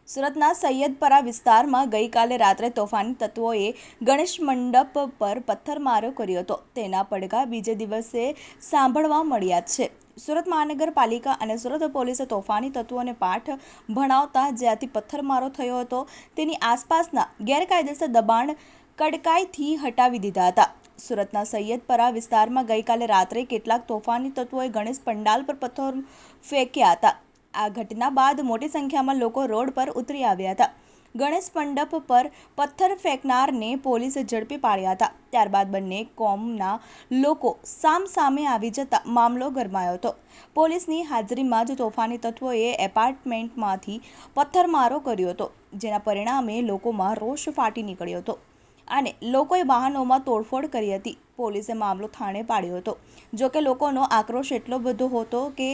સુરતના સૈયદપરા વિસ્તારમાં ગઈકાલે રાત્રે તોફાની તત્વોએ ગણેશ મંડપ પર પથ્થરમારો કર્યો હતો. તેના પડઘા બીજે દિવસે સાંભળવા મળ્યા છે. સુરત મહાનગરપાલિકા અને સુરત પોલીસે તોફાની તત્વોને પાઠ ભણાવતા જ્યાંથી પથ્થરમારો થયો હતો તેની આસપાસના ગેરકાયદેસર દબાણ કડકાઈથી હટાવી દીધા હતા. સુરતના સૈયદપરા વિસ્તારમાં ગઈકાલે રાત્રે કેટલાક તોફાની તત્વોએ ગણેશ પંડાલ પર પથ્થર ફેંક્યા હતા. આ ઘટના બાદ મોટી સંખ્યામાં લોકો રોડ પર ઉતરી આવ્યા હતા. ગણેશ મંડપ પર પથ્થર ફેંકનારને પોલીસે ઝડપી પાડ્યા હતા. ત્યારબાદ બંને કોમના લોકો સામસામે આવી જતા મામલો ગરમાયો હતો. પોલીસની હાજરીમાં જ તોફાની તત્વોએ એપાર્ટમેન્ટમાંથી પથ્થરમારો કર્યો હતો, જેના પરિણામે લોકોમાં રોષ ફાટી નીકળ્યો હતો અને લોકોએ વાહનોમાં તોડફોડ કરી હતી. પોલીસે મામલો થાણે પાડ્યો હતો. જોકે લોકોનો આક્રોશ એટલો બધો હતો કે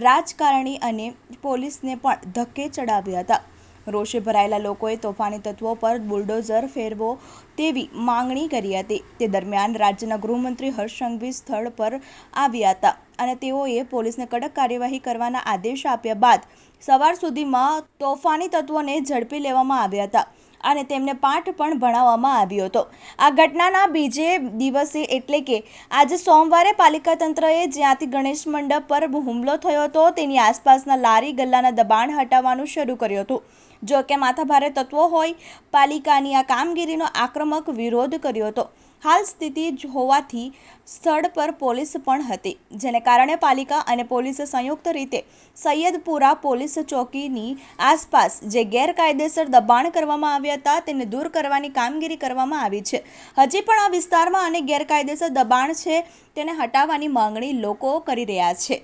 રાજકારણી અને પોલીસને પણ ધક્કે ચડાવ્યા હતા. રોષે ભરાયેલા લોકોએ તોફાની તત્વો પર બુલડોઝર ફેરવો તેવી માંગણી કરી હતી. તે દરમિયાન રાજ્યના ગૃહમંત્રી હર્ષ સંઘવી સ્થળ પર આવ્યા હતા અને તેઓએ પોલીસને કડક કાર્યવાહી કરવાના આદેશ આપ્યા બાદ સવાર સુધીમાં તોફાની તત્વોને ઝડપી લેવામાં આવ્યા હતા અને તેમને પાઠ પણ ભણાવવામાં આવ્યો હતો. આ ઘટનાના બીજે દિવસે એટલે કે આજે સોમવારે પાલિકા તંત્રએ જ્યાંથી ગણેશ મંડપ પર હુમલો થયો હતો તેની આસપાસના લારી ગલ્લાના દબાણ હટાવવાનું શરૂ કર્યું હતું. જો કે માથાભારે તત્વો હોય પાલિકાની આ કામગીરીનો આક્રમક વિરોધ કર્યો હતો. હાલ સ્થિતિ હોવાથી સ્થળ પર પોલીસ પણ હતી, જેને કારણે પાલિકા અને પોલીસે સંયુક્ત રીતે સૈયદપુરા પોલીસ ચોકીની આસપાસ જે ગેરકાયદેસર દબાણ કરવામાં આવ્યા હતા તેને દૂર કરવાની કામગીરી કરવામાં આવી છે. હજી પણ આ વિસ્તારમાં અને ગેરકાયદેસર દબાણ છે તેને હટાવવાની માંગણી લોકો કરી રહ્યા છે.